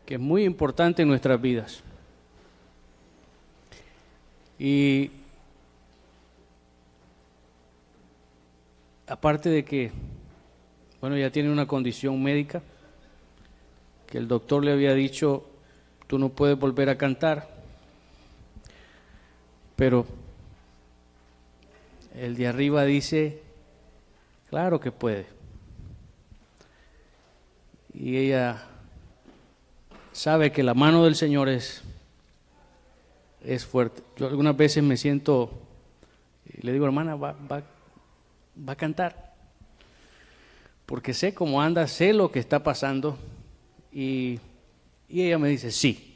que es muy importante en nuestras vidas. Y aparte de que, bueno, ya tiene una condición médica, que el doctor le había dicho, tú no puedes volver a cantar, pero el de arriba dice, claro que puede. Y ella sabe que la mano del Señor es fuerte. Yo algunas veces me siento, y le digo, hermana, va a cantar, porque sé cómo anda, sé lo que está pasando, y ella me dice, sí,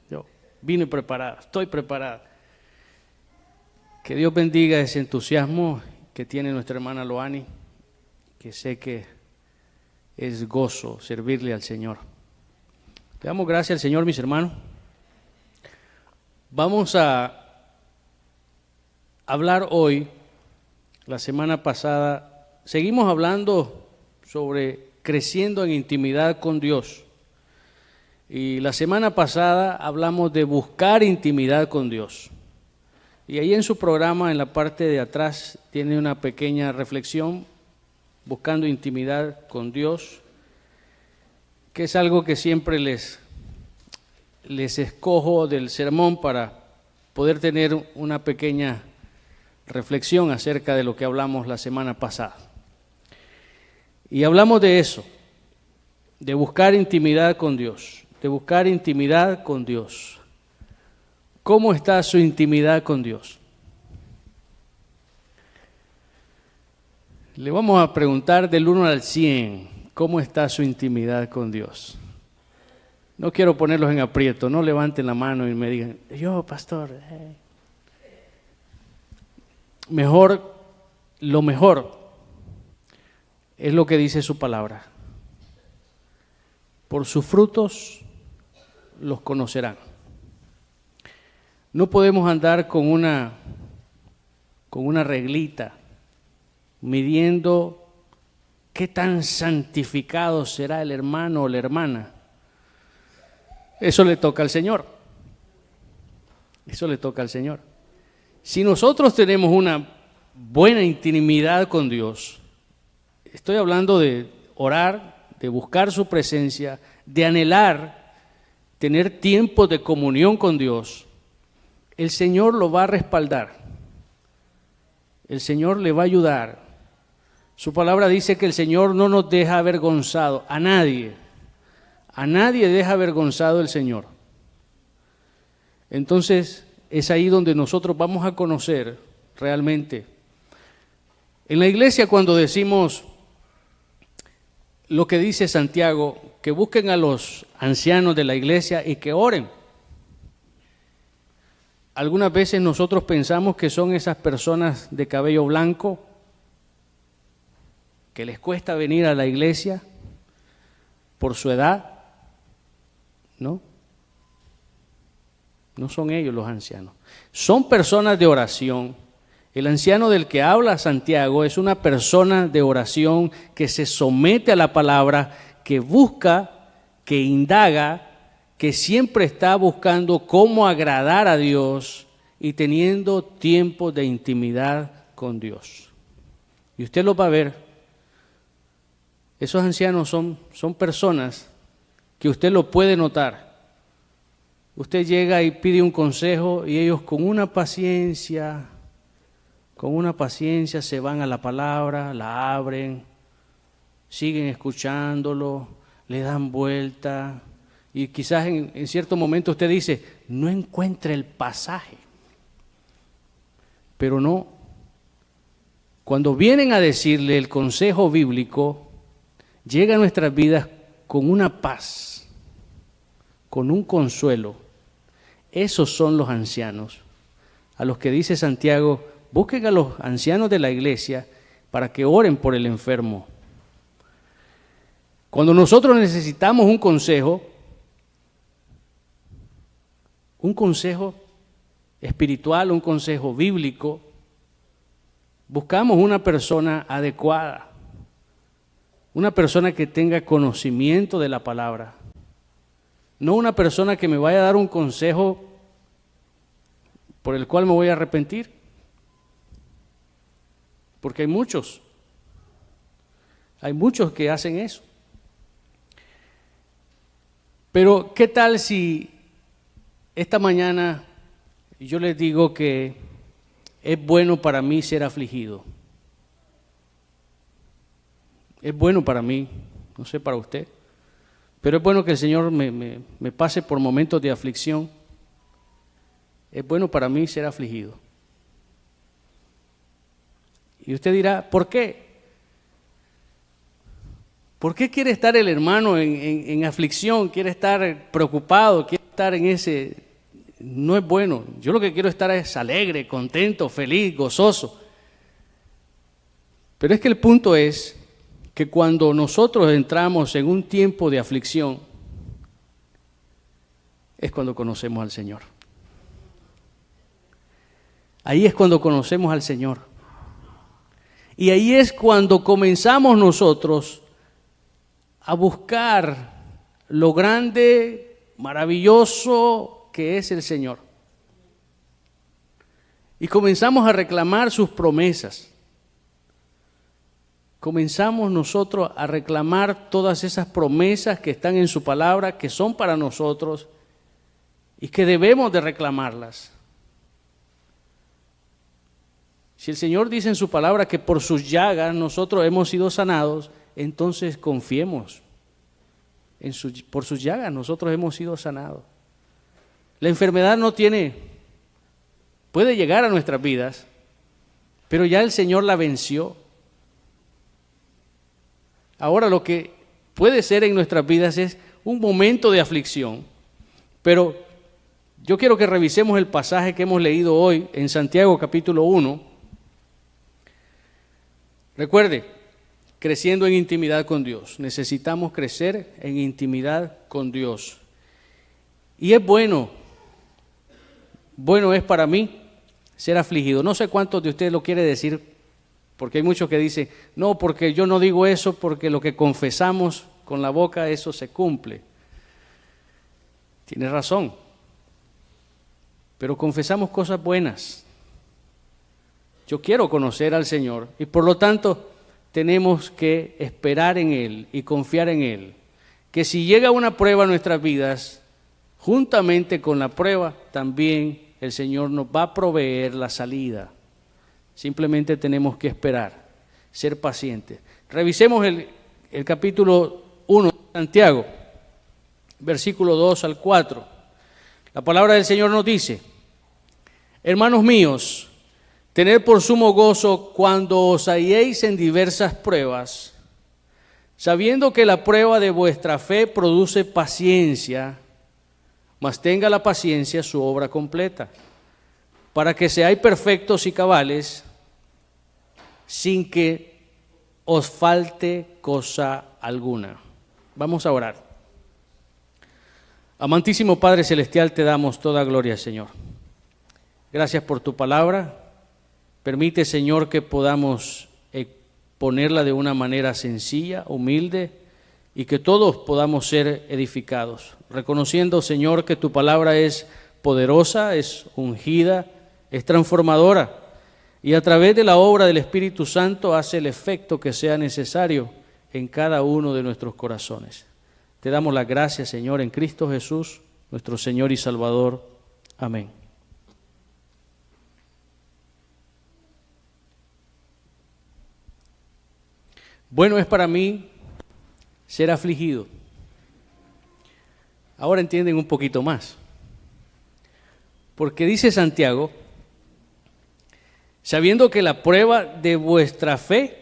yo vine preparada, estoy preparada. Que Dios bendiga ese entusiasmo que tiene nuestra hermana Loani, que sé que es gozo servirle al Señor. Le damos gracias al Señor, mis hermanos. Vamos a hablar hoy, la semana pasada, seguimos hablando sobre creciendo en intimidad con Dios. Y la semana pasada hablamos de buscar intimidad con Dios. Y ahí en su programa, en la parte de atrás, tiene una pequeña reflexión, buscando intimidad con Dios, que es algo que siempre les escojo del sermón para poder tener una pequeña reflexión acerca de lo que hablamos la semana pasada. Y hablamos de eso, de buscar intimidad con Dios, de buscar intimidad con Dios. ¿Cómo está su intimidad con Dios? Le vamos a preguntar del 1 al 100, ¿cómo está su intimidad con Dios? No quiero ponerlos en aprieto, no levanten la mano y me digan, yo, pastor. Lo mejor es lo que dice su palabra. Por sus frutos los conocerán. No podemos andar con una reglita midiendo qué tan santificado será el hermano o la hermana. Eso le toca al Señor. Eso le toca al Señor. Si nosotros tenemos una buena intimidad con Dios, estoy hablando de orar, de buscar su presencia, de anhelar, tener tiempo de comunión con Dios, el Señor lo va a respaldar. El Señor le va a ayudar. Su palabra dice que el Señor no nos deja avergonzado a nadie. A nadie deja avergonzado el Señor. Entonces, es ahí donde nosotros vamos a conocer realmente. En la iglesia, cuando decimos lo que dice Santiago, que busquen a los ancianos de la iglesia y que oren. Algunas veces nosotros pensamos que son esas personas de cabello blanco que les cuesta venir a la iglesia por su edad. No son ellos los ancianos. Son personas de oración. El anciano del que habla Santiago es una persona de oración que se somete a la palabra, que busca, que indaga, que siempre está buscando cómo agradar a Dios y teniendo tiempo de intimidad con Dios. Y usted lo va a ver. Esos ancianos son personas que usted lo puede notar. Usted llega y pide un consejo y ellos con una paciencia se van a la palabra, la abren, siguen escuchándolo, le dan vuelta. Y quizás en cierto momento usted dice, no encuentre el pasaje. Pero no. Cuando vienen a decirle el consejo bíblico, llega a nuestras vidas con una paz, con un consuelo. Esos son los ancianos, a los que dice Santiago, busquen a los ancianos de la iglesia para que oren por el enfermo. Cuando nosotros necesitamos un consejo espiritual, un consejo bíblico, buscamos una persona adecuada, una persona que tenga conocimiento de la palabra. no una persona que me vaya a dar un consejo por el cual me voy a arrepentir, porque hay muchos que hacen eso. Pero ¿qué tal si esta mañana yo les digo que es bueno para mí ser afligido? Es bueno para mí, no sé para usted, pero es bueno que el Señor me pase por momentos de aflicción. Es bueno para mí ser afligido. Y usted dirá, ¿por qué? ¿Por qué quiere estar el hermano en aflicción? ¿Quiere estar preocupado? ¿Quiere estar en ese? No es bueno. Yo lo que quiero estar es alegre, contento, feliz, gozoso. Pero es que el punto es que cuando nosotros entramos en un tiempo de aflicción, es cuando conocemos al Señor. Ahí es cuando conocemos al Señor. Y ahí es cuando comenzamos nosotros a buscar lo grande, maravilloso que es el Señor. Y comenzamos a reclamar sus promesas. Comenzamos nosotros a reclamar todas esas promesas que están en su palabra, que son para nosotros y que debemos de reclamarlas. Si el Señor dice en su palabra que por sus llagas nosotros hemos sido sanados, entonces confiemos. Por sus llagas nosotros hemos sido sanados. La enfermedad puede llegar a nuestras vidas, pero ya el Señor la venció. Ahora lo que puede ser en nuestras vidas es un momento de aflicción, pero yo quiero que revisemos el pasaje que hemos leído hoy en Santiago capítulo 1. Recuerde, creciendo en intimidad con Dios. Necesitamos crecer en intimidad con Dios. Y es bueno es para mí ser afligido. No sé cuántos de ustedes lo quiere decir, porque hay muchos que dicen, no, porque yo no digo eso, porque lo que confesamos con la boca, eso se cumple. Tiene razón, pero confesamos cosas buenas. Yo quiero conocer al Señor y por lo tanto tenemos que esperar en Él y confiar en Él. Que si llega una prueba a nuestras vidas, juntamente con la prueba también el Señor nos va a proveer la salida. Simplemente tenemos que esperar, ser pacientes. Revisemos el capítulo 1 de Santiago, versículo 2 al 4. La palabra del Señor nos dice, hermanos míos, tened por sumo gozo cuando os halléis en diversas pruebas, sabiendo que la prueba de vuestra fe produce paciencia, mas tenga la paciencia su obra completa, para que seáis perfectos y cabales, sin que os falte cosa alguna. Vamos a orar. Amantísimo Padre Celestial, te damos toda gloria, Señor. Gracias por tu palabra. Permite, Señor, que podamos ponerla de una manera sencilla, humilde, y que todos podamos ser edificados, reconociendo, Señor, que tu palabra es poderosa, es ungida, es transformadora, y a través de la obra del Espíritu Santo hace el efecto que sea necesario en cada uno de nuestros corazones. Te damos las gracias, Señor, en Cristo Jesús, nuestro Señor y Salvador. Amén. Bueno es para mí ser afligido. Ahora entienden un poquito más. Porque dice Santiago, sabiendo que la prueba de vuestra fe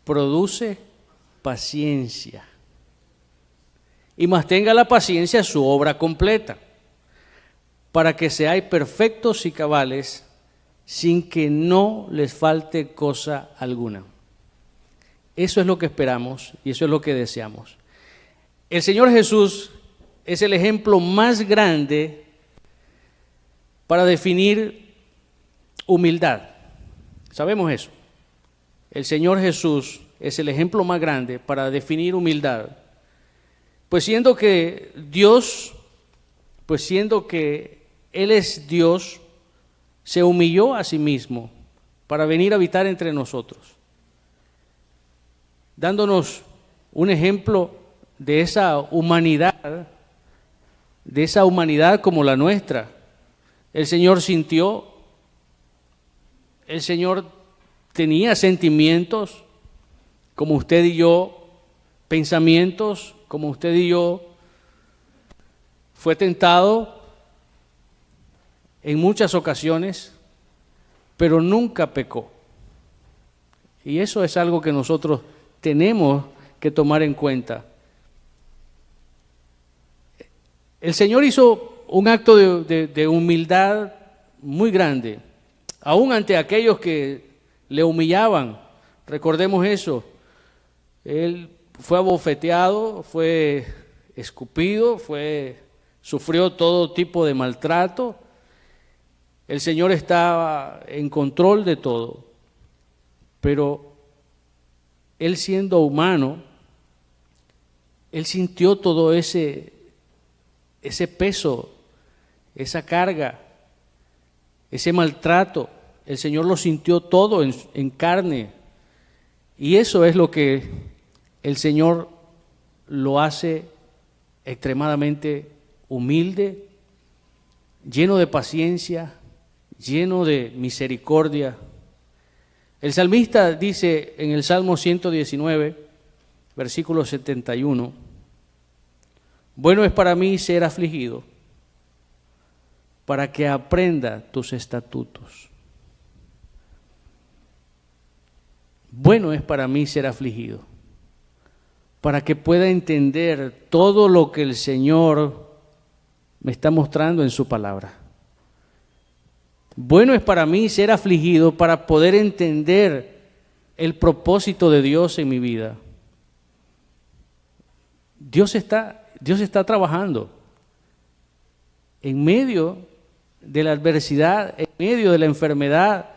produce paciencia. Y más tenga la paciencia su obra completa, para que seáis perfectos y cabales, sin que no les falte cosa alguna. Eso es lo que esperamos y eso es lo que deseamos. El Señor Jesús es el ejemplo más grande para definir humildad. Sabemos eso. El Señor Jesús es el ejemplo más grande para definir humildad. Pues siendo que Él es Dios, se humilló a sí mismo para venir a habitar entre nosotros, dándonos un ejemplo de esa humanidad como la nuestra. El Señor sintió, el Señor tenía sentimientos como usted y yo, pensamientos como usted y yo, fue tentado en muchas ocasiones, pero nunca pecó. Y eso es algo que nosotros tenemos que tomar en cuenta. El Señor hizo un acto de humildad muy grande, aún ante aquellos que le humillaban. Recordemos eso. Él fue abofeteado, fue escupido, sufrió todo tipo de maltrato. El Señor estaba en control de todo, pero Él siendo humano, Él sintió todo ese peso, esa carga, ese maltrato. El Señor lo sintió todo en carne, y eso es lo que el Señor lo hace extremadamente humilde, lleno de paciencia, lleno de misericordia. El salmista dice en el Salmo 119, versículo 71, bueno es para mí ser afligido, para que aprenda tus estatutos. Bueno es para mí ser afligido, para que pueda entender todo lo que el Señor me está mostrando en su palabra. Bueno es para mí ser afligido para poder entender el propósito de Dios en mi vida. Dios está trabajando en medio de la adversidad, en medio de la enfermedad,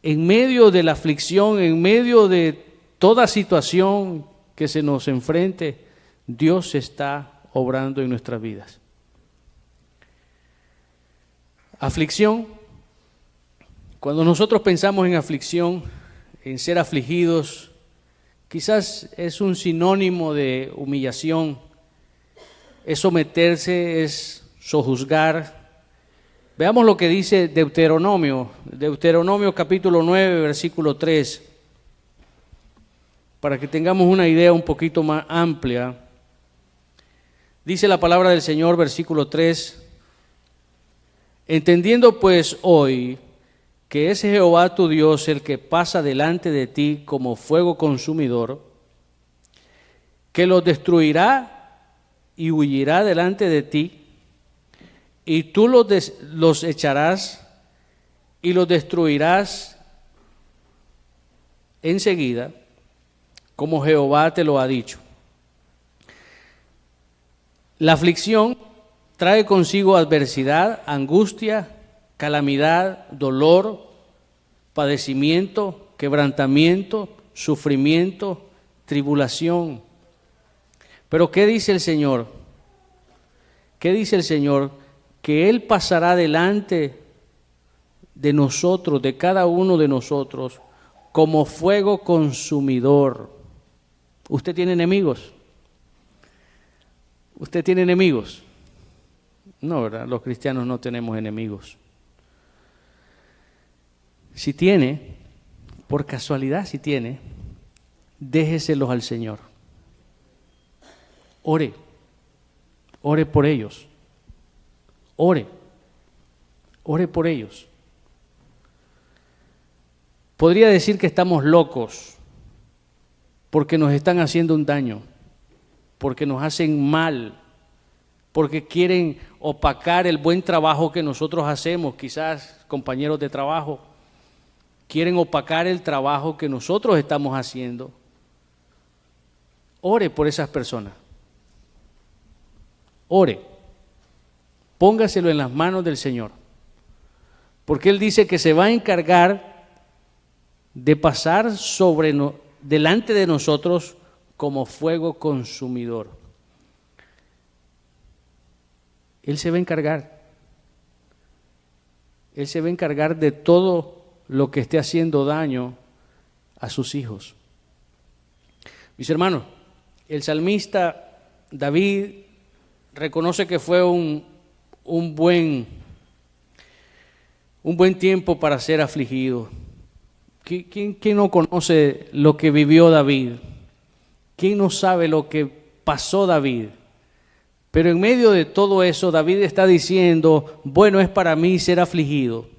en medio de la aflicción, en medio de toda situación que se nos enfrente. Dios está obrando en nuestras vidas. Aflicción, cuando nosotros pensamos en aflicción, en ser afligidos, quizás es un sinónimo de humillación, es someterse, es sojuzgar. Veamos lo que dice Deuteronomio capítulo 9, versículo 3, para que tengamos una idea un poquito más amplia. Dice la palabra del Señor, versículo 3, entendiendo pues hoy que es Jehová tu Dios el que pasa delante de ti como fuego consumidor, que los destruirá y huirá delante de ti, y tú los echarás y los destruirás enseguida, como Jehová te lo ha dicho. La aflicción trae consigo adversidad, angustia, calamidad, dolor, padecimiento, quebrantamiento, sufrimiento, tribulación. Pero ¿qué dice el Señor? ¿Qué dice el Señor? Que Él pasará delante de nosotros, de cada uno de nosotros, como fuego consumidor. ¿Usted tiene enemigos? ¿Usted tiene enemigos? No, ¿verdad? Los cristianos no tenemos enemigos. Si tiene, por casualidad si tiene, déjeselos al Señor. Ore por ellos. Ore por ellos. Podría decir que estamos locos porque nos están haciendo un daño, porque nos hacen mal, porque quieren opacar el buen trabajo que nosotros hacemos. Quizás compañeros de trabajo quieren opacar el trabajo que nosotros estamos haciendo. Ore por esas personas. Ore. Póngaselo en las manos del Señor, porque Él dice que se va a encargar de pasar delante de nosotros como fuego consumidor. Él se va a encargar. Él se va a encargar de todo lo que esté haciendo daño a sus hijos. Mis hermanos, el salmista David reconoce que fue un buen tiempo para ser afligido. ¿Quién no conoce lo que vivió David? ¿Quién no sabe lo que pasó David? Pero en medio de todo eso, David está diciendo, bueno es para mí ser afligido.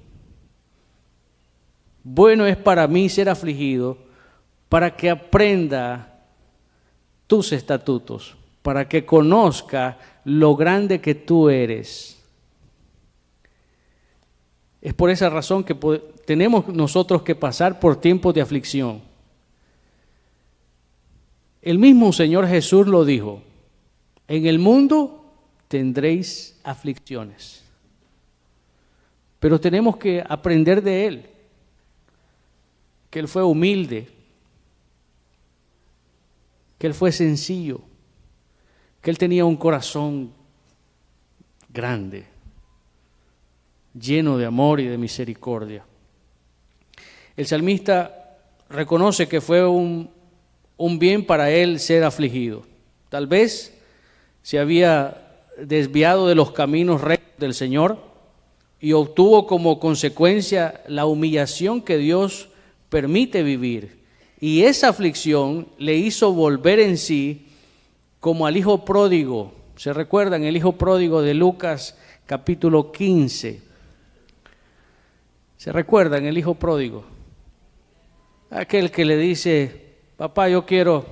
Bueno es para mí ser afligido para que aprenda tus estatutos, para que conozca lo grande que tú eres. Es por esa razón que tenemos nosotros que pasar por tiempos de aflicción. El mismo Señor Jesús lo dijo, en el mundo tendréis aflicciones, pero tenemos que aprender de Él, que Él fue humilde, que Él fue sencillo, que Él tenía un corazón grande, lleno de amor y de misericordia. El salmista reconoce que fue un bien para él ser afligido. Tal vez se había desviado de los caminos rectos del Señor y obtuvo como consecuencia la humillación que Dios permite vivir. Y esa aflicción le hizo volver en sí como al hijo pródigo. ¿Se recuerdan? El hijo pródigo de Lucas capítulo 15. ¿Se recuerdan el hijo pródigo? Aquel que le dice, papá, yo quiero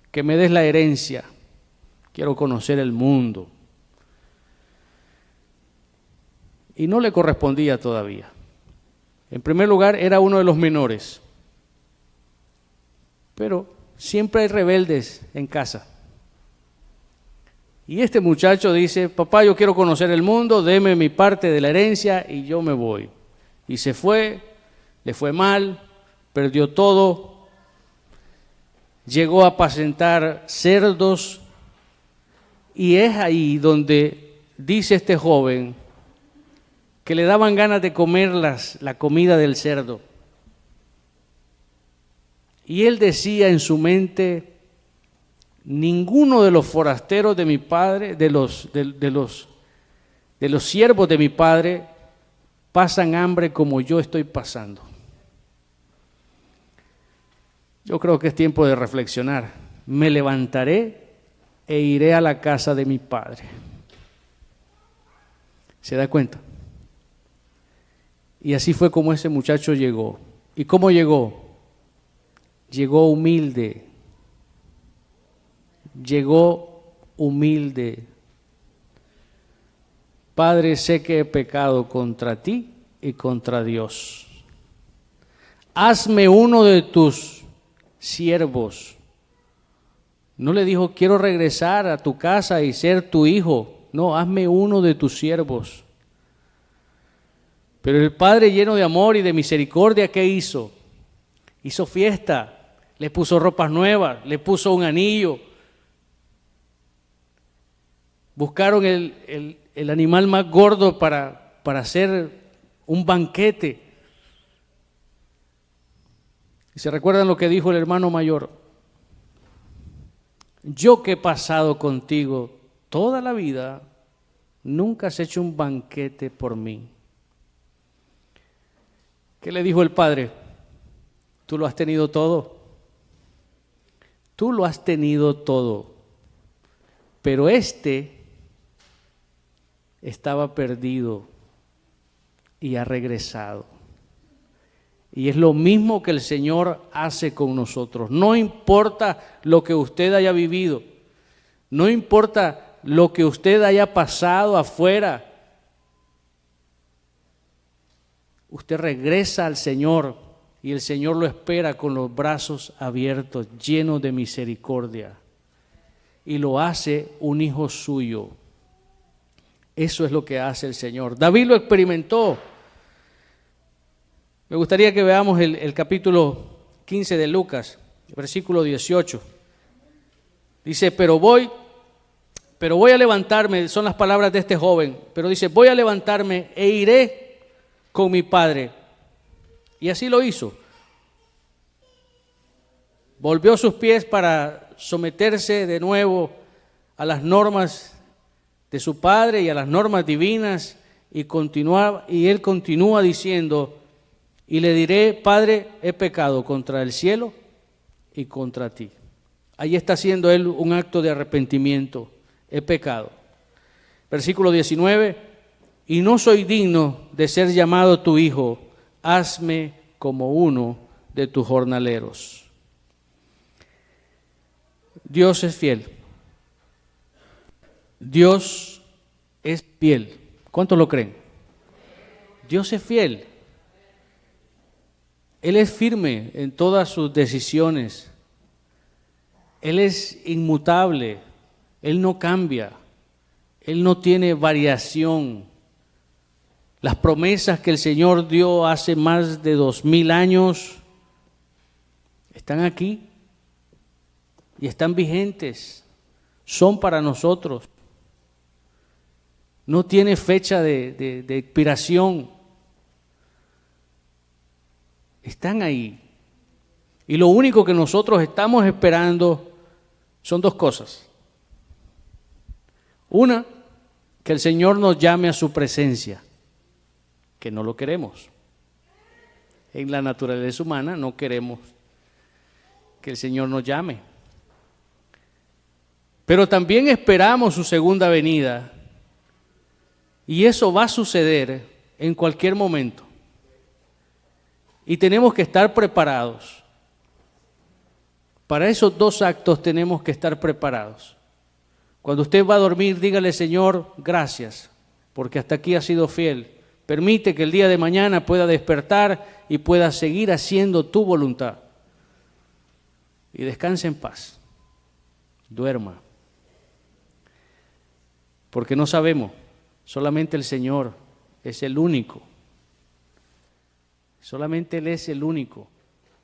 que me des la herencia, quiero conocer el mundo. Y no le correspondía todavía. En primer lugar, era uno de los menores. Pero siempre hay rebeldes en casa. Y este muchacho dice, papá, yo quiero conocer el mundo, deme mi parte de la herencia y yo me voy. Y se fue, le fue mal, perdió todo, llegó a apacentar cerdos, y es ahí donde dice este joven que le daban ganas de comer la comida del cerdo. Y él decía en su mente, ninguno de los forasteros de mi padre, de los siervos de mi padre, pasan hambre como yo estoy pasando. Yo creo que es tiempo de reflexionar. Me levantaré e iré a la casa de mi padre. ¿Se da cuenta? Y así fue como ese muchacho llegó. ¿Y cómo llegó? Llegó humilde. Llegó humilde. Padre, sé que he pecado contra ti y contra Dios. Hazme uno de tus siervos. No le dijo, quiero regresar a tu casa y ser tu hijo. No, hazme uno de tus siervos. Pero el Padre, lleno de amor y de misericordia, ¿qué hizo? Hizo fiesta, le puso ropas nuevas, le puso un anillo. Buscaron el animal más gordo para hacer un banquete. ¿Y se recuerdan lo que dijo el hermano mayor? Yo que he pasado contigo toda la vida, nunca has hecho un banquete por mí. ¿Qué le dijo el padre? Tú lo has tenido todo. Tú lo has tenido todo. Pero este estaba perdido y ha regresado. Y es lo mismo que el Señor hace con nosotros. No importa lo que usted haya vivido, no importa lo que usted haya pasado afuera, usted regresa al Señor y el Señor lo espera con los brazos abiertos, llenos de misericordia, y lo hace un hijo suyo. Eso es lo que hace el Señor. David lo experimentó. Me gustaría que veamos el capítulo 15 de Lucas, versículo 18. Dice, pero pero voy a levantarme, son las palabras de este joven, pero dice, voy a levantarme e iré con mi padre. Y así lo hizo. Volvió sus pies para someterse de nuevo a las normas de su padre y a las normas divinas, y él continúa diciendo, y le diré, Padre, he pecado contra el cielo y contra ti. Ahí está haciendo él un acto de arrepentimiento. He pecado. Versículo 19, y no soy digno de ser llamado tu hijo, hazme como uno de tus jornaleros. Dios es fiel. Dios es fiel. ¿Cuántos lo creen? Dios es fiel. Él es firme en todas sus decisiones. Él es inmutable. Él no cambia. Él no tiene variación. Las promesas que el Señor dio hace más de 2000 años están aquí y están vigentes. Son para nosotros. No tiene fecha de expiración. Están ahí. Y lo único que nosotros estamos esperando son dos cosas. Una, que el Señor nos llame a su presencia, que no lo queremos. En la naturaleza humana no queremos que el Señor nos llame. Pero también esperamos su segunda venida. Y eso va a suceder en cualquier momento. Y tenemos que estar preparados. Para esos dos actos tenemos que estar preparados. Cuando usted va a dormir, dígale, Señor, gracias, porque hasta aquí has sido fiel. Permite que el día de mañana pueda despertar y pueda seguir haciendo tu voluntad. Y descanse en paz. Duerma. Porque no sabemos. Solamente el Señor es el único. Solamente Él es el único.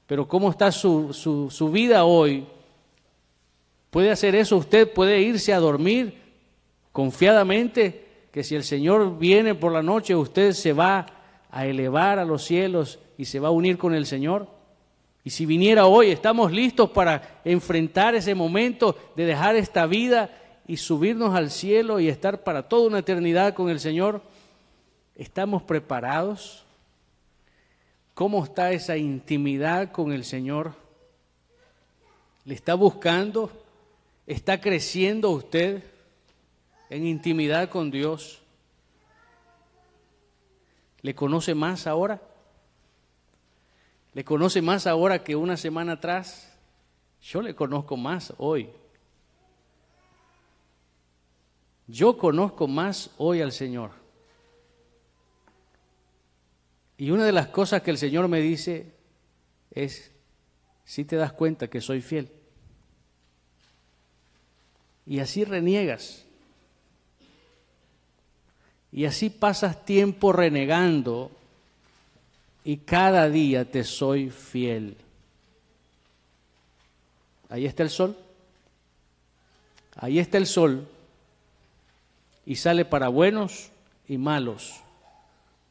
Pero ¿cómo está su vida hoy? ¿Puede hacer eso? Usted puede irse a dormir confiadamente, que si el Señor viene por la noche, usted se va a elevar a los cielos y se va a unir con el Señor. Y si viniera hoy, ¿estamos listos para enfrentar ese momento de dejar esta vida y subirnos al cielo y estar para toda una eternidad con el Señor? ¿Estamos preparados? ¿Cómo está esa intimidad con el Señor? ¿Le está buscando? ¿Está creciendo usted en intimidad con Dios? ¿Le conoce más ahora? ¿Le conoce más ahora que una semana atrás? Yo le conozco más hoy. Yo conozco más hoy al Señor. Y una de las cosas que el Señor me dice es, si te das cuenta que soy fiel. Y así reniegas. Y así pasas tiempo renegando y cada día te soy fiel. Ahí está el sol. Ahí está el sol. Y sale para buenos y malos,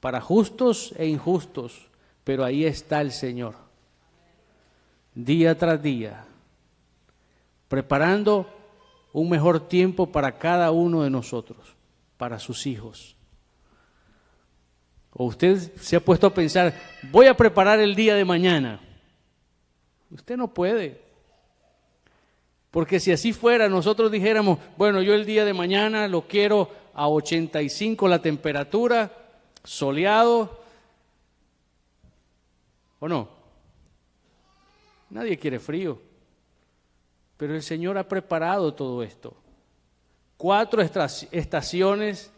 para justos e injustos, pero ahí está el Señor, día tras día, preparando un mejor tiempo para cada uno de nosotros, para sus hijos. O usted se ha puesto a pensar, voy a preparar el día de mañana. Usted no puede. Porque si así fuera, nosotros dijéramos, bueno, yo el día de mañana lo quiero a 85 la temperatura, soleado, ¿o no? Nadie quiere frío, pero el Señor ha preparado todo esto. 4 estaciones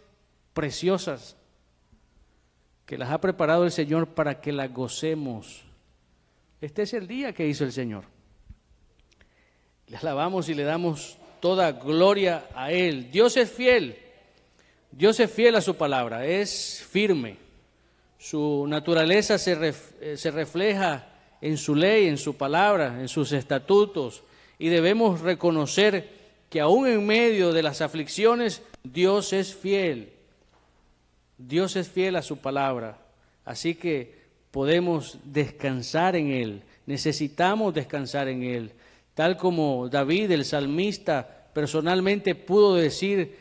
preciosas que las ha preparado el Señor para que las gocemos. Este es el día que hizo el Señor. Le alabamos y le damos toda gloria a Él. Dios es fiel. Dios es fiel a su palabra, es firme. Su naturaleza se refleja en su ley, en su palabra, en sus estatutos. Y debemos reconocer que aún en medio de las aflicciones, Dios es fiel. Dios es fiel a su palabra. Así que podemos descansar en Él. Necesitamos descansar en Él. Tal como David, el salmista, personalmente pudo decir,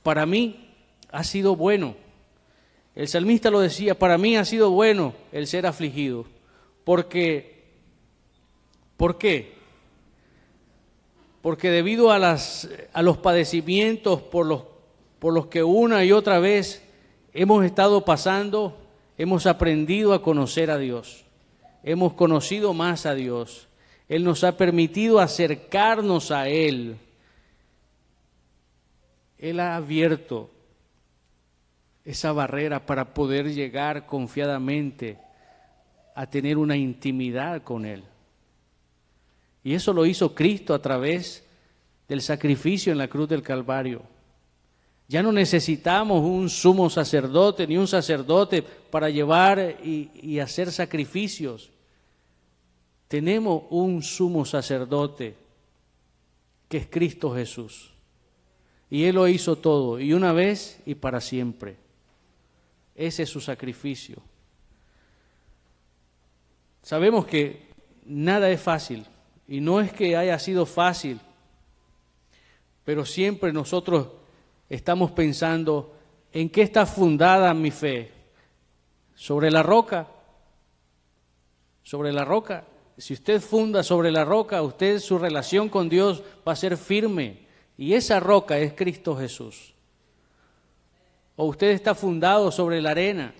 para mí ha sido bueno. El salmista lo decía, para mí ha sido bueno el ser afligido. ¿Por qué? Porque debido a los padecimientos por los que una y otra vez hemos estado pasando, hemos aprendido a conocer a Dios. Hemos conocido más a Dios. Él nos ha permitido acercarnos a Él. Él ha abierto esa barrera para poder llegar confiadamente a tener una intimidad con Él. Y eso lo hizo Cristo a través del sacrificio en la cruz del Calvario. Ya no necesitamos un sumo sacerdote ni un sacerdote para llevar y hacer sacrificios. Tenemos un sumo sacerdote que es Cristo Jesús. Y Él lo hizo todo, y una vez y para siempre. Ese es su sacrificio. Sabemos que nada es fácil, y no es que haya sido fácil, pero siempre nosotros estamos pensando, ¿en qué está fundada mi fe? ¿Sobre la roca? ¿Sobre la roca? Si usted funda sobre la roca, su relación con Dios va a ser firme, y esa roca es Cristo Jesús. ¿O usted está fundado sobre la arena?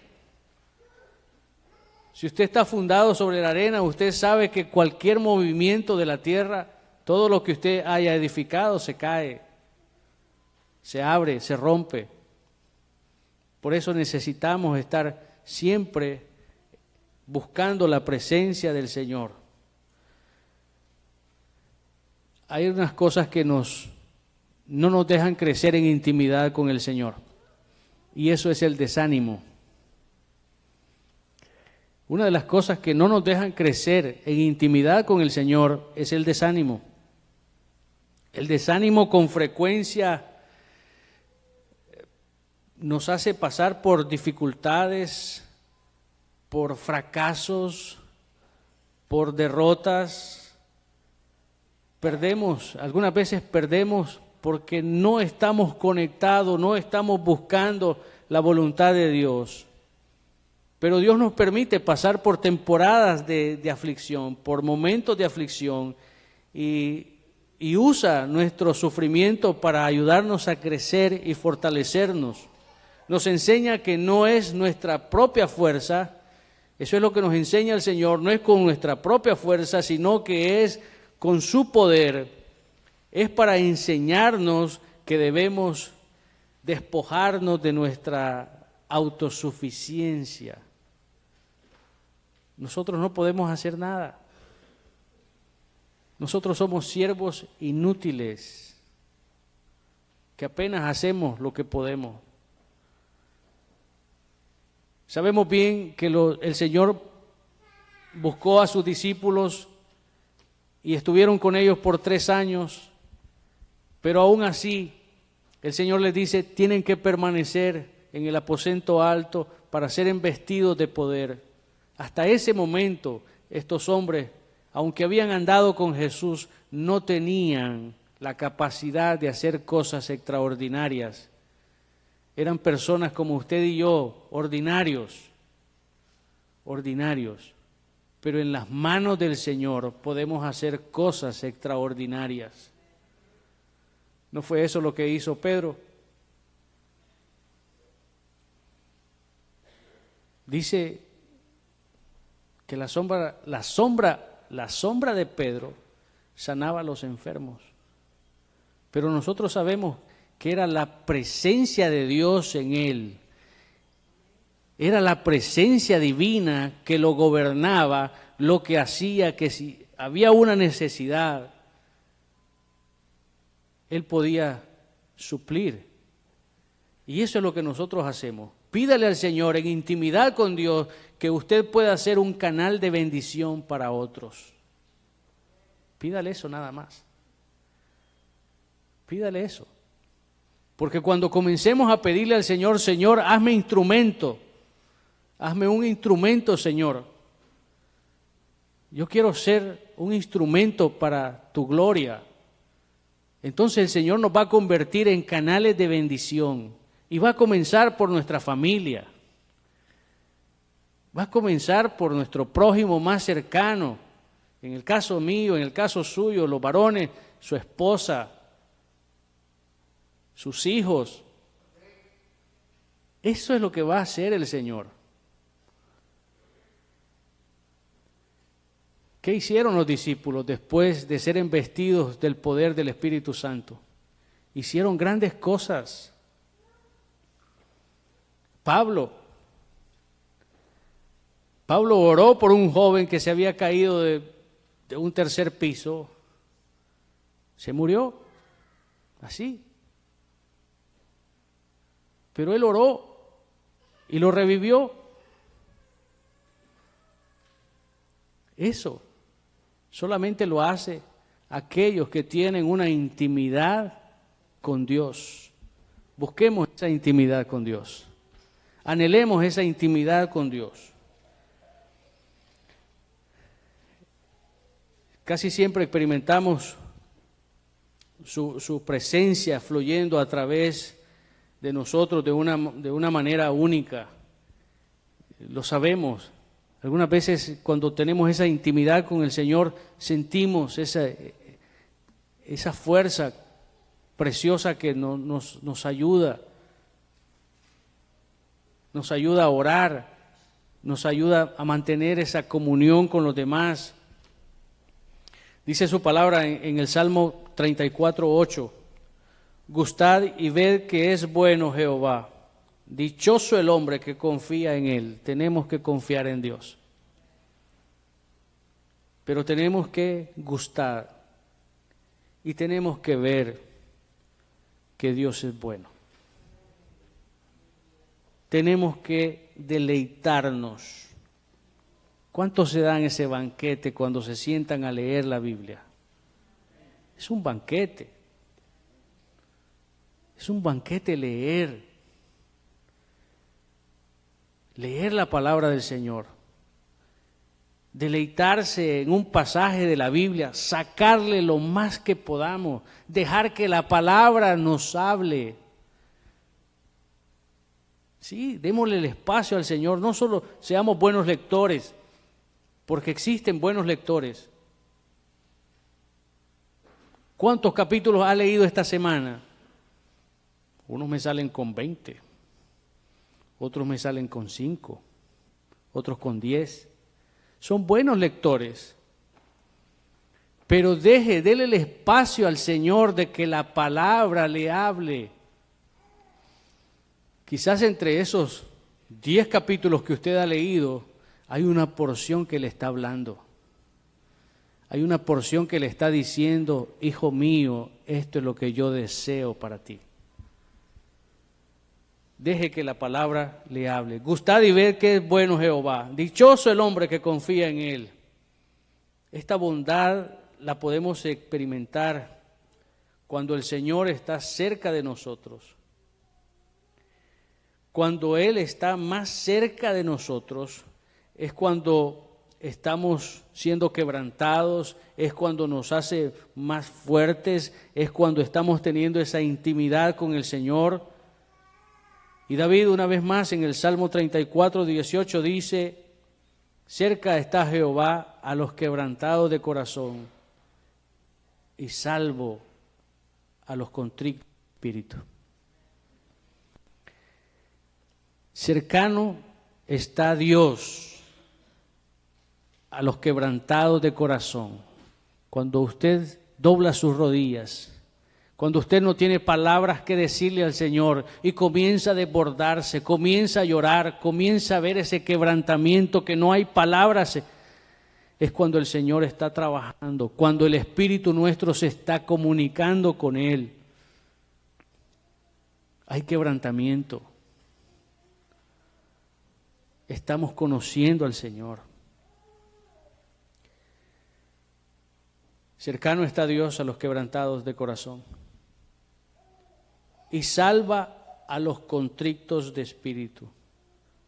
Si usted está fundado sobre la arena, usted sabe que cualquier movimiento de la tierra, todo lo que usted haya edificado se cae, se abre, se rompe. Por eso necesitamos estar siempre buscando la presencia del Señor. Hay unas cosas que no nos dejan crecer en intimidad con el Señor, y eso es el desánimo. Una de las cosas que no nos dejan crecer en intimidad con el Señor es el desánimo. El desánimo con frecuencia nos hace pasar por dificultades, por fracasos, por derrotas. Algunas veces perdemos porque no estamos conectados, no estamos buscando la voluntad de Dios. Pero Dios nos permite pasar por temporadas de aflicción, por momentos de aflicción, y usa nuestro sufrimiento para ayudarnos a crecer y fortalecernos. Nos enseña que no es nuestra propia fuerza, eso es lo que nos enseña el Señor, no es con nuestra propia fuerza, sino que es con su poder. Es para enseñarnos que debemos despojarnos de nuestra autosuficiencia. Nosotros no podemos hacer nada. Nosotros somos siervos inútiles, que apenas hacemos lo que podemos. Sabemos bien que el Señor buscó a sus discípulos y estuvieron con ellos por 3 años, pero aún así el Señor les dice, tienen que permanecer en el aposento alto para ser embestidos de poder. Hasta ese momento estos hombres, aunque habían andado con Jesús, no tenían la capacidad de hacer cosas extraordinarias. Eran personas como usted y yo, ordinarios, pero en las manos del Señor podemos hacer cosas extraordinarias. ¿No fue eso lo que hizo Pedro? Dice que la sombra de Pedro sanaba a los enfermos. Pero nosotros sabemos que era la presencia de Dios en él. Era la presencia divina que lo gobernaba, lo que hacía que si había una necesidad, él podía suplir. Y eso es lo que nosotros hacemos. Pídale al Señor en intimidad con Dios que usted pueda ser un canal de bendición para otros. Pídale eso nada más. Pídale eso. Porque cuando comencemos a pedirle al Señor, Señor, hazme instrumento, hazme un instrumento, Señor. Yo quiero ser un instrumento para tu gloria. Entonces el Señor nos va a convertir en canales de bendición. Y va a comenzar por nuestra familia. Va a comenzar por nuestro prójimo más cercano. En el caso mío, en el caso suyo, los varones, su esposa, sus hijos. Eso es lo que va a hacer el Señor. ¿Qué hicieron los discípulos después de ser embestidos del poder del Espíritu Santo? Hicieron grandes cosas. Pablo oró por un joven que se había caído de un tercer piso. Se murió, así. Pero él oró y lo revivió. Eso solamente lo hace aquellos que tienen una intimidad con Dios. Busquemos esa intimidad con Dios. Anhelemos esa intimidad con Dios. Casi siempre experimentamos su presencia fluyendo a través de nosotros de una manera única. Lo sabemos. Algunas veces cuando tenemos esa intimidad con el Señor sentimos esa fuerza preciosa que nos ayuda. Nos ayuda a orar, nos ayuda a mantener esa comunión con los demás. Dice su palabra en el Salmo 34:8, gustad y ved que es bueno Jehová, dichoso el hombre que confía en Él. Tenemos que confiar en Dios, pero tenemos que gustar y tenemos que ver que Dios es bueno. Tenemos que deleitarnos. ¿Cuántos se dan ese banquete cuando se sientan a leer la Biblia? Es un banquete. Es un banquete leer. Leer la palabra del Señor. Deleitarse en un pasaje de la Biblia, sacarle lo más que podamos, dejar que la palabra nos hable. Sí, démosle el espacio al Señor, no solo seamos buenos lectores, porque existen buenos lectores. ¿Cuántos capítulos ha leído esta semana? Unos me salen con 20, otros me salen con 5, otros con 10. Son buenos lectores, pero dele el espacio al Señor de que la palabra le hable. Quizás entre esos 10 capítulos que usted ha leído, hay una porción que le está hablando. Hay una porción que le está diciendo, hijo mío, esto es lo que yo deseo para ti. Deje que la palabra le hable. Gustad y ved que es bueno Jehová. Dichoso el hombre que confía en Él. Esta bondad la podemos experimentar cuando el Señor está cerca de nosotros. Cuando Él está más cerca de nosotros, es cuando estamos siendo quebrantados, es cuando nos hace más fuertes, es cuando estamos teniendo esa intimidad con el Señor. Y David una vez más en el Salmo 34:18 dice, cerca está Jehová a los quebrantados de corazón y salvo a los contritos de espíritu. Cercano está Dios a los quebrantados de corazón. Cuando usted dobla sus rodillas, cuando usted no tiene palabras que decirle al Señor y comienza a desbordarse, comienza a llorar, comienza a ver ese quebrantamiento que no hay palabras, es cuando el Señor está trabajando, cuando el Espíritu nuestro se está comunicando con Él. Hay quebrantamiento. Estamos conociendo al Señor. Cercano está Dios a los quebrantados de corazón. y salva a los contritos de espíritu.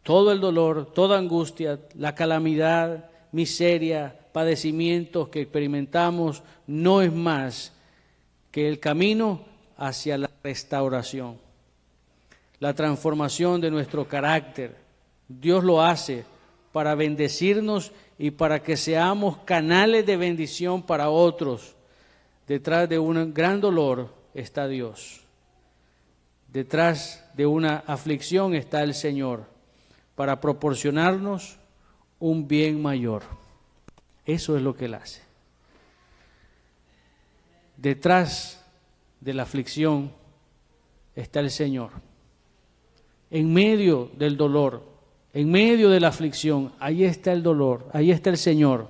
Todo el dolor, toda angustia, la calamidad, miseria, padecimientos que experimentamos no es más que el camino hacia la restauración, la transformación de nuestro carácter. Dios lo hace para bendecirnos y para que seamos canales de bendición para otros. Detrás de un gran dolor está Dios. Detrás de una aflicción está el Señor para proporcionarnos un bien mayor. Eso es lo que Él hace. Detrás de la aflicción está el Señor. En medio del dolor, en medio de la aflicción, ahí está el dolor, ahí está el Señor.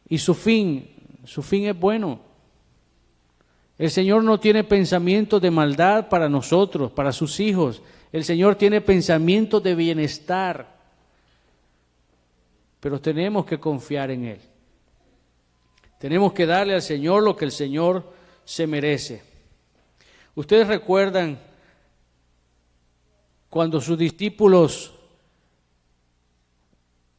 Y su fin es bueno. El Señor no tiene pensamientos de maldad para nosotros, para sus hijos. El Señor tiene pensamientos de bienestar. Pero tenemos que confiar en Él. Tenemos que darle al Señor lo que el Señor se merece. Ustedes recuerdan cuando sus discípulos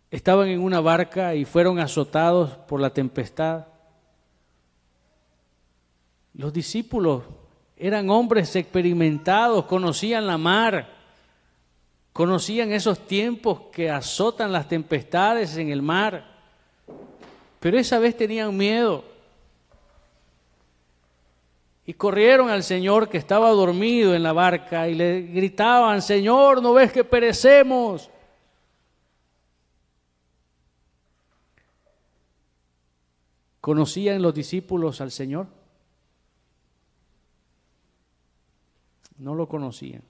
estaban en una barca y fueron azotados por la tempestad. Los discípulos eran hombres experimentados, conocían la mar, conocían esos tiempos que azotan las tempestades en el mar, pero esa vez tenían miedo y corrieron al Señor que estaba dormido en la barca y le gritaban: Señor, ¿no ves que perecemos? ¿Conocían los discípulos al Señor? No lo conocían.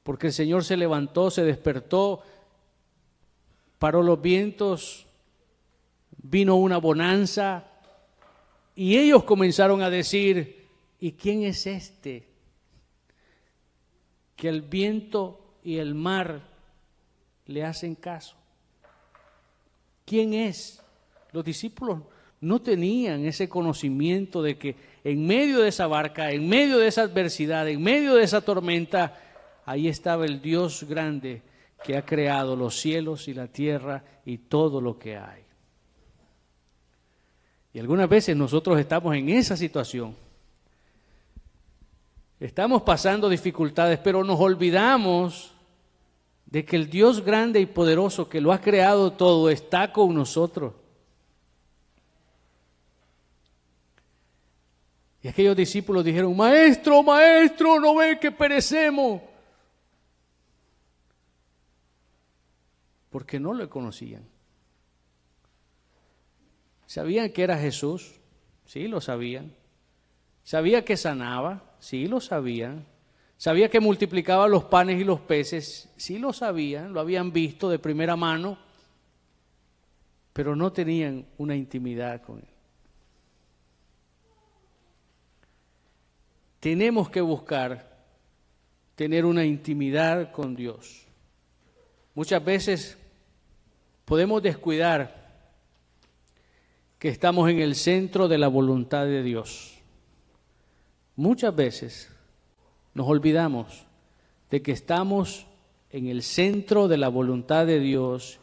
Porque el Señor se levantó, se despertó, paró los vientos, vino una bonanza y ellos comenzaron a decir: ¿y quién es este? Que el viento y el mar le hacen caso. ¿Quién es? Los discípulos no tenían ese conocimiento de que en medio de esa barca, en medio de esa adversidad, en medio de esa tormenta, ahí estaba el Dios grande que ha creado los cielos y la tierra y todo lo que hay. Y algunas veces nosotros estamos en esa situación. Estamos pasando dificultades, pero nos olvidamos de que el Dios grande y poderoso que lo ha creado todo está con nosotros. Y aquellos discípulos dijeron: Maestro, Maestro, ¿no ven que perecemos? Porque no lo conocían. ¿Sabían que era Jesús? Sí, lo sabían. ¿Sabía que sanaba? Sí, lo sabían. ¿Sabía que multiplicaba los panes y los peces? Sí, lo sabían, lo habían visto de primera mano, pero no tenían una intimidad con Él. Tenemos que buscar tener una intimidad con Dios. Muchas veces podemos descuidar que estamos en el centro de la voluntad de Dios. Muchas veces nos olvidamos de que estamos en el centro de la voluntad de Dios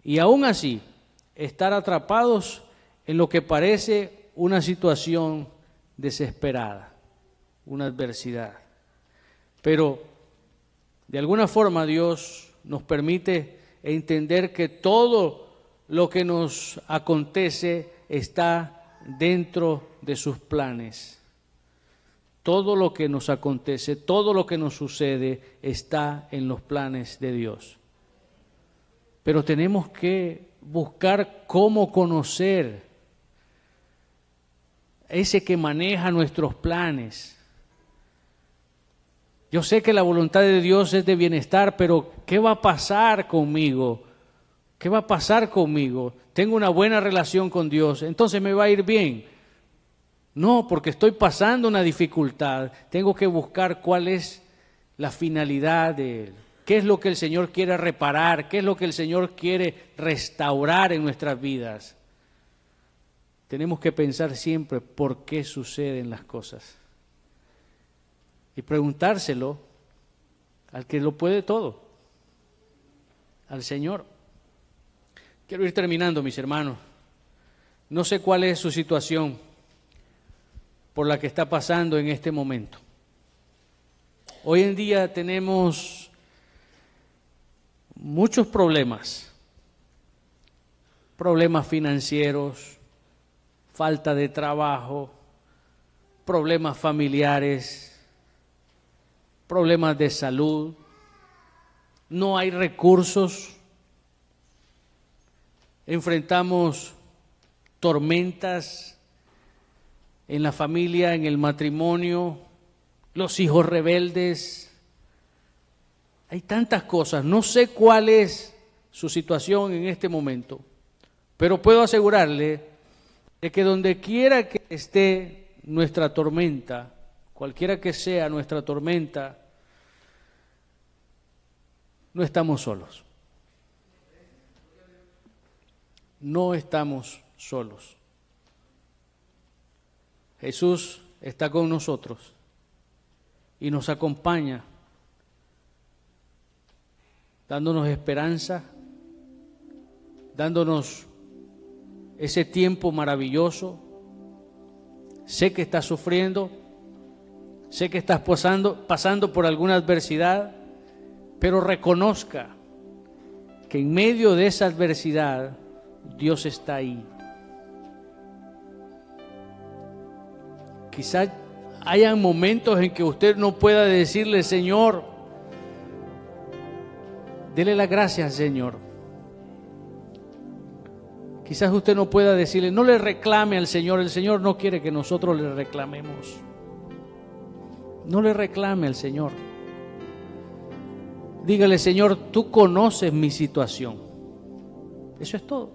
y aún así estar atrapados en lo que parece una situación desesperada, una adversidad. Pero de alguna forma Dios nos permite entender que todo lo que nos acontece está dentro de sus planes. Todo lo que nos acontece, todo lo que nos sucede está en los planes de Dios. Pero tenemos que buscar cómo conocer ese que maneja nuestros planes. Yo sé que la voluntad de Dios es de bienestar, pero ¿qué va a pasar conmigo? ¿Qué va a pasar conmigo? Tengo una buena relación con Dios, entonces me va a ir bien. No, porque estoy pasando una dificultad. Tengo que buscar cuál es la finalidad de Él. ¿Qué es lo que el Señor quiere reparar? ¿Qué es lo que el Señor quiere restaurar en nuestras vidas? Tenemos que pensar siempre por qué suceden las cosas. y preguntárselo al que lo puede todo, al Señor. Quiero ir terminando, mis hermanos. No sé cuál es su situación por la que está pasando en este momento. Hoy en día tenemos muchos problemas financieros, falta de trabajo, problemas familiares, problemas de salud, no hay recursos, enfrentamos tormentas en la familia, en el matrimonio, los hijos rebeldes. Hay tantas cosas, no sé cuál es su situación en este momento, pero puedo asegurarle de que donde quiera que esté nuestra tormenta, cualquiera que sea nuestra tormenta, no estamos solos. No estamos solos. Jesús está con nosotros y nos acompaña, dándonos esperanza, dándonos ese tiempo maravilloso. Sé que estás sufriendo, sé que estás pasando por alguna adversidad, pero reconozca que en medio de esa adversidad Dios está ahí. Quizás hayan momentos en que usted no pueda decirle, Señor, dele las gracias, Señor. Quizás usted no pueda decirle, no le reclame al Señor. El Señor no quiere que nosotros le reclamemos. No le reclame al Señor. Dígale, Señor, tú conoces mi situación. Eso es todo.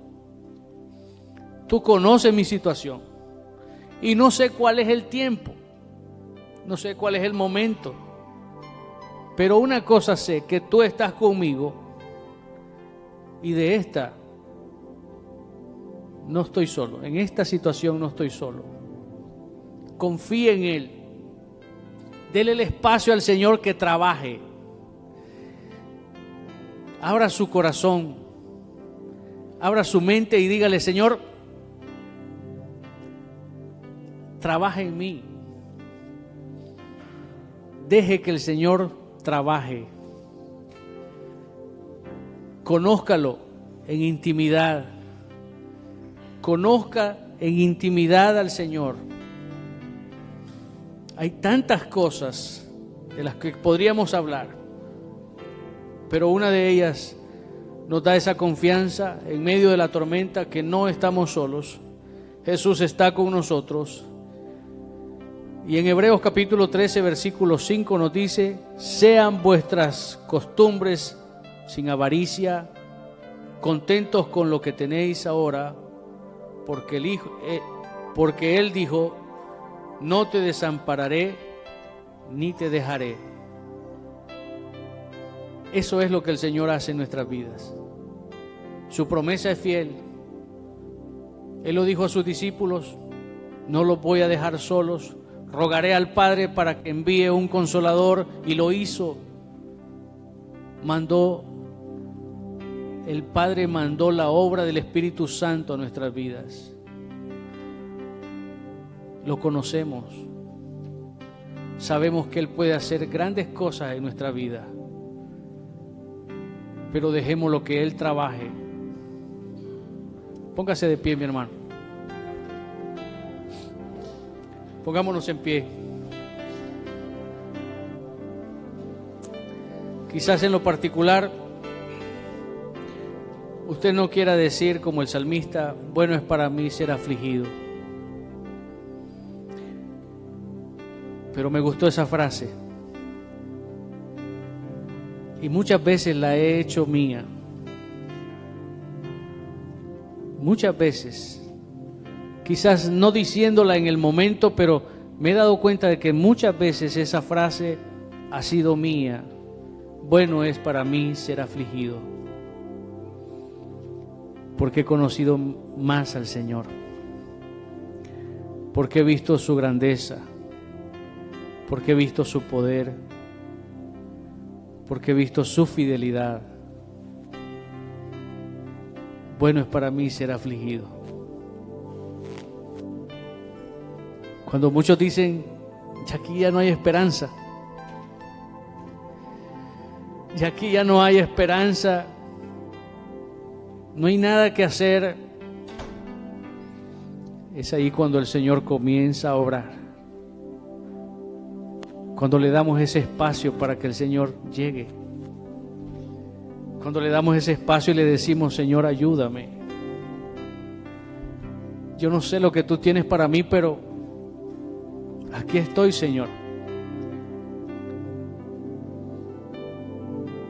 Tú conoces mi situación. Y no sé cuál es el tiempo. No sé cuál es el momento. Pero una cosa sé, que tú estás conmigo. Y de esta no estoy solo. En esta situación no estoy solo. Confíe en Él. Dele el espacio al Señor que trabaje. Abra su corazón. Abra su mente y dígale, Señor, trabaja en mí. Deje que el Señor trabaje. Conózcalo en intimidad. Conozca en intimidad al Señor. Hay tantas cosas de las que podríamos hablar, pero una de ellas nos da esa confianza en medio de la tormenta, que no estamos solos. Jesús está con nosotros. Y en Hebreos capítulo 13, versículo 5 nos dice, sean vuestras costumbres sin avaricia, contentos con lo que tenéis ahora, porque Él dijo, no te desampararé ni te dejaré. Eso es lo que el Señor hace en nuestras vidas. Su promesa es fiel. Él lo dijo a sus discípulos, no los voy a dejar solos, rogaré al Padre para que envíe un consolador, y lo hizo. El Padre mandó la obra del Espíritu Santo a nuestras vidas. Lo conocemos. Sabemos que Él puede hacer grandes cosas en nuestra vida. Pero dejemos lo que Él trabaje. Póngase de pie, mi hermano. Pongámonos en pie. Quizás en lo particular usted no quiera decir como el salmista, bueno es para mí ser afligido. Pero me gustó esa frase. Y muchas veces la he hecho mía. Muchas veces. Quizás no diciéndola en el momento, pero me he dado cuenta de que muchas veces esa frase ha sido mía. Bueno es para mí ser afligido. Porque he conocido más al Señor. Porque he visto su grandeza. porque he visto su poder, porque he visto su fidelidad. Bueno es para mí ser afligido. Cuando muchos dicen, ya aquí ya no hay esperanza, ya aquí ya no hay esperanza, no hay nada que hacer, es ahí cuando el Señor comienza a obrar. Cuando le damos ese espacio para que el Señor llegue. Cuando le damos ese espacio y le decimos, Señor, ayúdame. Yo no sé lo que tú tienes para mí, pero aquí estoy, Señor.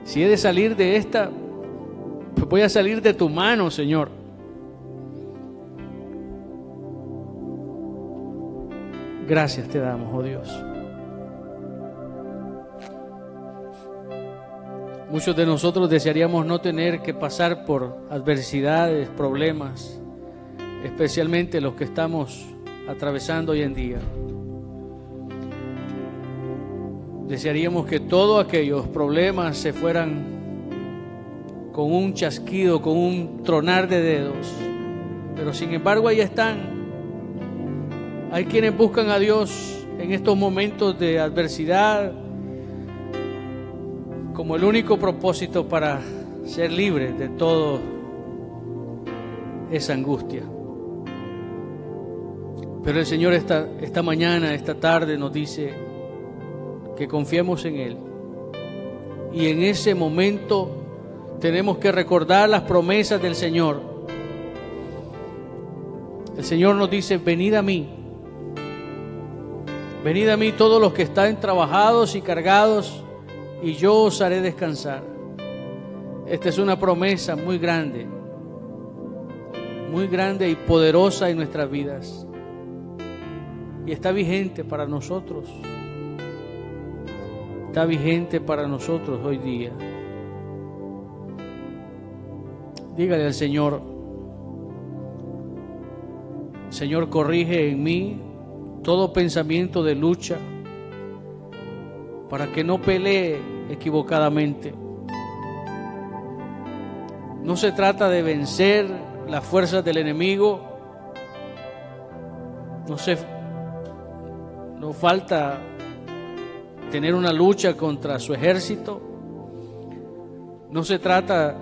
Si he de salir de esta, pues voy a salir de tu mano, Señor. Gracias te damos, oh Dios. Muchos de nosotros desearíamos no tener que pasar por adversidades, problemas, especialmente los que estamos atravesando hoy en día. Desearíamos que todos aquellos problemas se fueran con un chasquido, con un tronar de dedos. Pero sin embargo ahí están. Hay quienes buscan a Dios en estos momentos de adversidad como el único propósito para ser libres de toda esa angustia. Pero el Señor esta mañana, esta tarde nos dice que confiemos en Él. Y en ese momento tenemos que recordar las promesas del Señor. El Señor nos dice, venid a mí todos los que están trabajados y cargados, y yo os haré descansar. Esta es una promesa muy grande y poderosa en nuestras vidas. Y está vigente para nosotros. Está vigente para nosotros hoy día. Dígale al Señor, Señor, corrige en mí todo pensamiento de lucha, para que no pelee equivocadamente. No se trata de vencer las fuerzas del enemigo. No falta tener una lucha contra su ejército. No se trata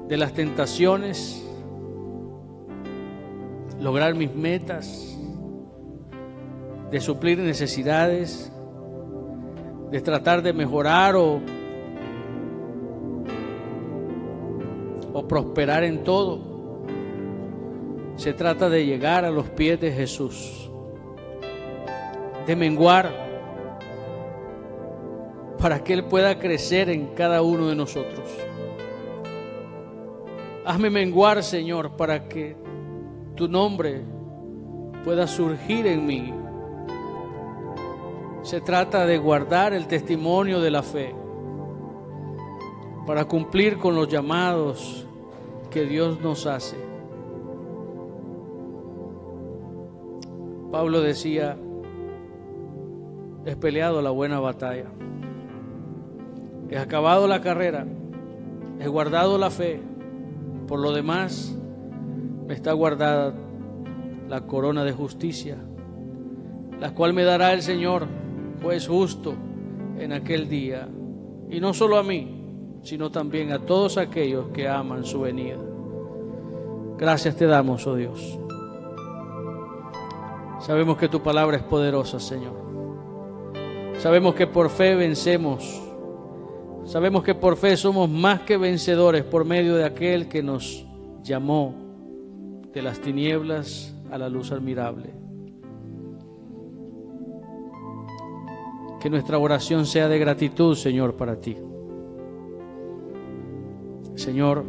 de las tentaciones, lograr mis metas, de suplir necesidades, de tratar de mejorar o prosperar en todo. Se trata de llegar a los pies de Jesús, de menguar para que Él pueda crecer en cada uno de nosotros. Hazme menguar, Señor, para que tu nombre pueda surgir en mí. Se trata de guardar el testimonio de la fe para cumplir con los llamados que Dios nos hace. Pablo decía, he peleado la buena batalla, he acabado la carrera, he guardado la fe, por lo demás me está guardada la corona de justicia, la cual me dará el Señor, juez justo, en aquel día, y no solo a mí, sino también a todos aquellos que aman su venida. Gracias te damos, oh Dios. Sabemos que tu palabra es poderosa, Señor. Sabemos que por fe vencemos. Sabemos que por fe somos más que vencedores por medio de aquel que nos llamó de las tinieblas a la luz admirable. Que nuestra oración sea de gratitud, Señor, para ti. Señor,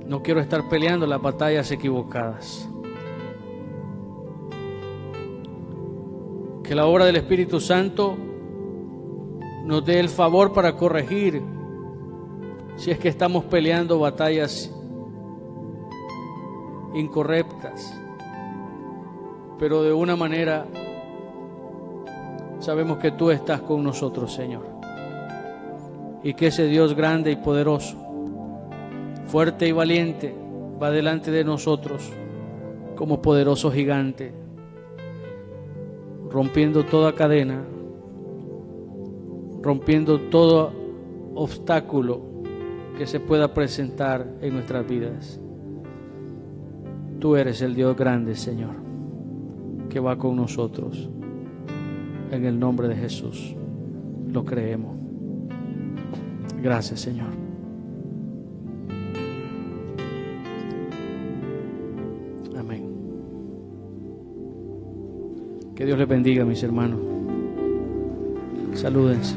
no quiero estar peleando las batallas equivocadas. Que la obra del Espíritu Santo nos dé el favor para corregir si es que estamos peleando batallas incorrectas, pero de una manera sabemos que tú estás con nosotros, Señor, y que ese Dios grande y poderoso, fuerte y valiente, va delante de nosotros como poderoso gigante, rompiendo toda cadena, rompiendo todo obstáculo que se pueda presentar en nuestras vidas. Tú eres el Dios grande, Señor, que va con nosotros. En el nombre de Jesús lo creemos. Gracias, Señor. Amén. Que Dios les bendiga, mis hermanos. Salúdense.